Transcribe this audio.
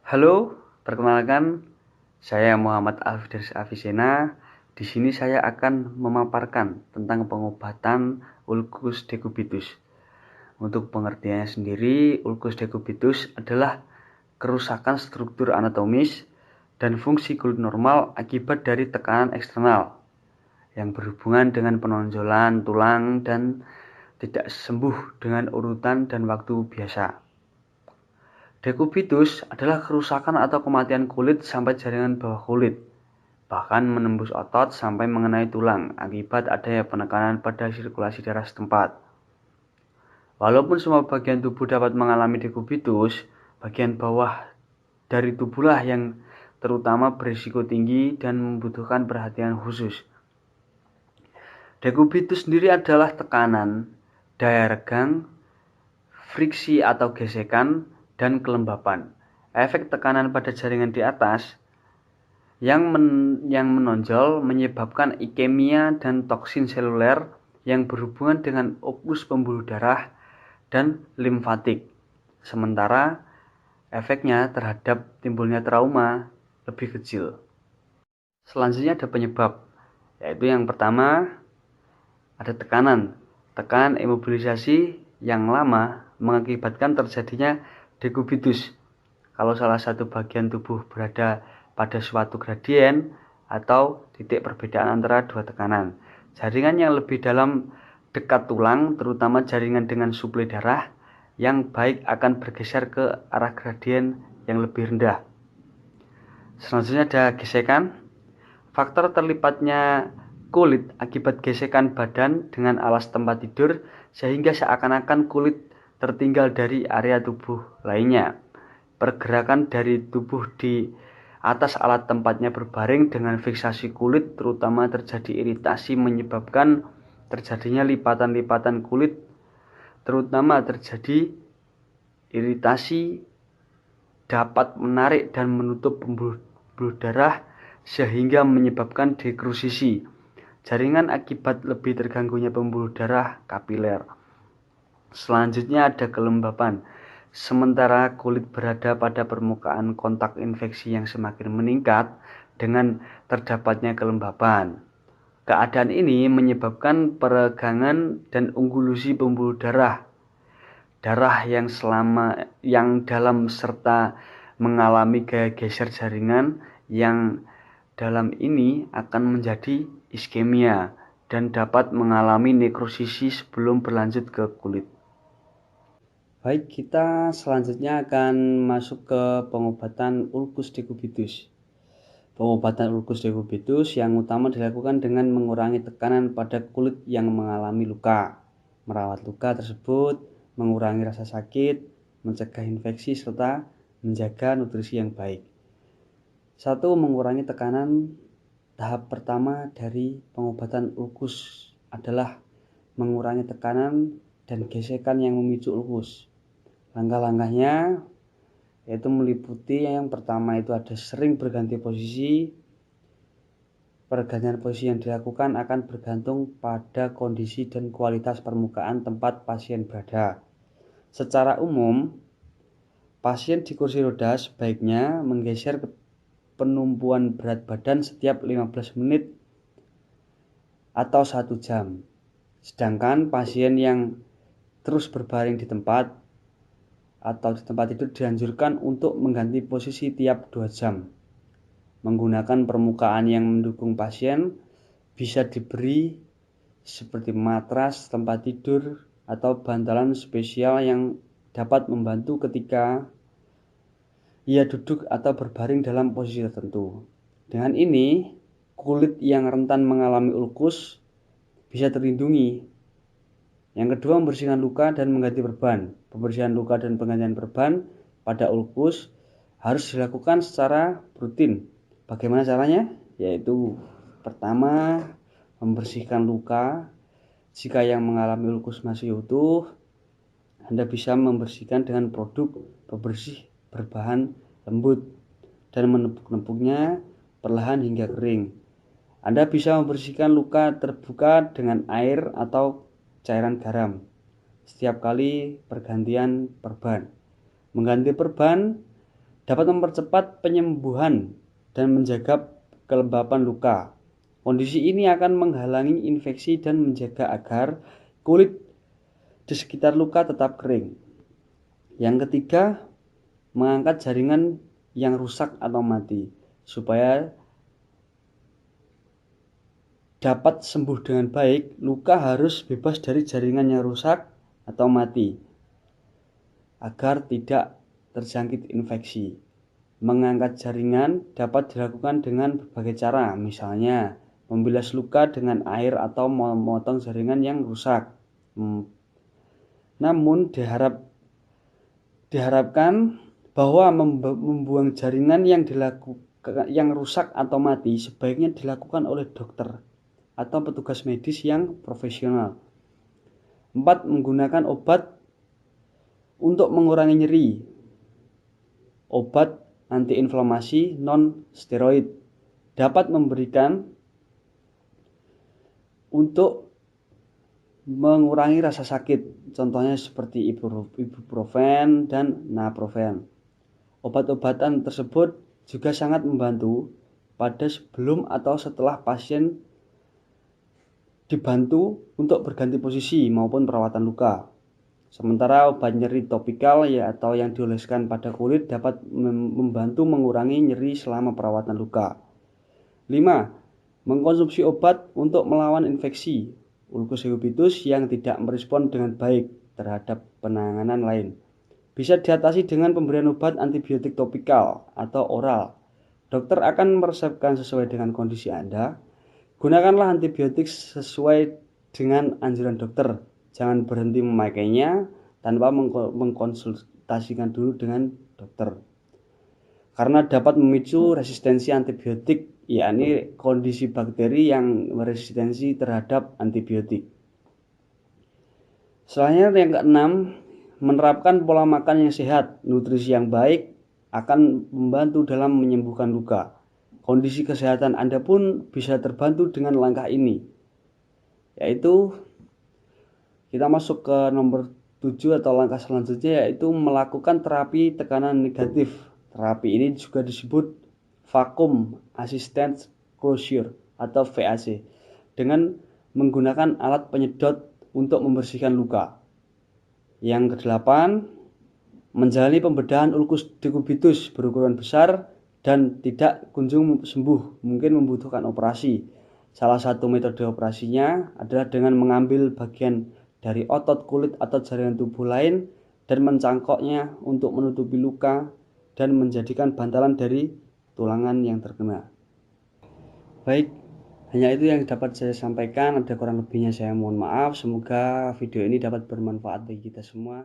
Halo, perkenalkan saya Muhammad Alfirdis Avicenna. Di sini saya akan memaparkan tentang pengobatan ulcus decubitus. Untuk pengertiannya sendiri, ulcus decubitus adalah kerusakan struktur anatomis dan fungsi kulit normal akibat dari tekanan eksternal yang berhubungan dengan penonjolan tulang dan tidak sembuh dengan urutan dan waktu biasa. Decubitus adalah kerusakan atau kematian kulit sampai jaringan bawah kulit, bahkan menembus otot sampai mengenai tulang akibat adanya penekanan pada sirkulasi darah setempat. Walaupun semua bagian tubuh dapat mengalami decubitus, bagian bawah dari tubuhlah yang terutama berisiko tinggi dan membutuhkan perhatian khusus. Decubitus sendiri adalah tekanan, daya regang, friksi atau gesekan, dan kelembapan. Efek tekanan pada jaringan di atas yang menonjol menyebabkan ikemia dan toksin seluler yang berhubungan dengan oklus pembuluh darah dan limfatik. Sementara efeknya terhadap timbulnya trauma lebih kecil. Selanjutnya ada penyebab, yaitu yang pertama ada tekanan. Tekanan imobilisasi yang lama mengakibatkan terjadinya decubitus kalau salah satu bagian tubuh berada pada suatu gradien atau titik perbedaan antara dua tekanan. Jaringan yang lebih dalam dekat tulang, terutama jaringan dengan suplai darah yang baik akan bergeser ke arah gradien yang lebih rendah. Selanjutnya ada gesekan. Faktor terlipatnya kulit akibat gesekan badan dengan alas tempat tidur sehingga seakan-akan kulit tertinggal dari area tubuh lainnya. Pergerakan dari tubuh di atas alat tempatnya berbaring dengan fiksasi kulit terutama terjadi iritasi menyebabkan terjadinya lipatan-lipatan kulit terutama terjadi iritasi dapat menarik dan menutup pembuluh darah sehingga menyebabkan dekrusisi jaringan akibat lebih terganggunya pembuluh darah kapiler. Selanjutnya ada kelembapan. Sementara kulit berada pada permukaan kontak infeksi yang semakin meningkat dengan terdapatnya kelembapan. Keadaan ini menyebabkan peregangan dan ungulusi pembuluh darah. Darah yang dalam serta mengalami gaya geser jaringan yang dalam ini akan menjadi iskemia dan dapat mengalami nekrosisi sebelum berlanjut ke kulit. Baik, kita selanjutnya akan masuk ke pengobatan ulcus decubitus. Pengobatan ulcus decubitus yang utama dilakukan dengan mengurangi tekanan pada kulit yang mengalami luka, merawat luka tersebut, mengurangi rasa sakit, mencegah infeksi, serta menjaga nutrisi yang baik. 1. Mengurangi tekanan. Tahap pertama dari pengobatan ulcus adalah mengurangi tekanan dan gesekan yang memicu ulcus. Langkah-langkahnya yaitu meliputi yang pertama itu ada sering berganti posisi. Pergantian posisi yang dilakukan akan bergantung pada kondisi dan kualitas permukaan tempat pasien berada. Secara umum, pasien di kursi roda sebaiknya menggeser penumpuan berat badan setiap 15 menit atau 1 jam. Sedangkan pasien yang terus berbaring di tempat atau di tempat tidur dianjurkan untuk mengganti posisi tiap 2 jam. Menggunakan permukaan yang mendukung pasien bisa diberi seperti matras, tempat tidur, atau bantalan spesial yang dapat membantu ketika ia duduk atau berbaring dalam posisi tertentu. Dengan ini, kulit yang rentan mengalami ulcus bisa terlindungi. Yang kedua, membersihkan luka dan mengganti perban. Pembersihan luka dan penggantian perban pada ulcus harus dilakukan secara rutin. Bagaimana caranya? Yaitu pertama, membersihkan luka. Jika yang mengalami ulcus masih utuh, Anda bisa membersihkan dengan produk pembersih berbahan lembut dan menepuk-nepuknya perlahan hingga kering. Anda bisa membersihkan luka terbuka dengan air atau cairan garam setiap kali pergantian perban. Mengganti perban dapat mempercepat penyembuhan dan menjaga kelembapan luka. Kondisi ini akan menghalangi infeksi dan menjaga agar kulit di sekitar luka tetap kering. Yang ketiga, mengangkat jaringan yang rusak atau mati. Supaya dapat sembuh dengan baik, luka harus bebas dari jaringan yang rusak atau mati agar tidak terjangkit infeksi. Mengangkat jaringan dapat dilakukan dengan berbagai cara, misalnya membilas luka dengan air atau memotong jaringan yang rusak. Namun diharapkan bahwa membuang jaringan yang rusak atau mati sebaiknya dilakukan oleh dokter atau petugas medis yang profesional. 4. Menggunakan obat untuk mengurangi nyeri. Obat antiinflamasi non-steroid dapat memberikan untuk mengurangi rasa sakit, contohnya seperti ibuprofen dan naprofen. Obat-obatan tersebut juga sangat membantu pada sebelum atau setelah pasien dibantu untuk berganti posisi maupun perawatan luka. Sementara obat nyeri topikal atau yang dioleskan pada kulit dapat membantu mengurangi nyeri selama perawatan luka. 5. Mengkonsumsi obat untuk melawan infeksi ulcus hepaticus yang tidak merespon dengan baik terhadap penanganan lain. Bisa diatasi dengan pemberian obat antibiotik topikal atau oral. Dokter akan meresepkan sesuai dengan kondisi Anda. Gunakanlah antibiotik sesuai dengan anjuran dokter. Jangan berhenti memakainya tanpa mengkonsultasikan dulu dengan dokter. Karena dapat memicu resistensi antibiotik, yakni kondisi bakteri yang resistensi terhadap antibiotik. Selanjutnya yang keenam, menerapkan pola makan yang sehat. Nutrisi yang baik akan membantu dalam menyembuhkan luka. Kondisi kesehatan Anda pun bisa terbantu dengan langkah ini, yaitu kita masuk ke nomor 7 atau langkah selanjutnya, yaitu melakukan terapi tekanan negatif. Terapi ini juga disebut vacuum assisted closure atau VAC dengan menggunakan alat penyedot untuk membersihkan luka. Yang kedelapan, menjalani pembedahan ulcus decubitus berukuran besar dan tidak kunjung sembuh, mungkin membutuhkan operasi. Salah satu metode operasinya adalah dengan mengambil bagian dari otot kulit atau jaringan tubuh lain dan mencangkoknya untuk menutupi luka dan menjadikan bantalan dari tulangan yang terkena. Baik, hanya itu yang dapat saya sampaikan. Ada kurang lebihnya saya mohon maaf. Semoga video ini dapat bermanfaat bagi kita semua.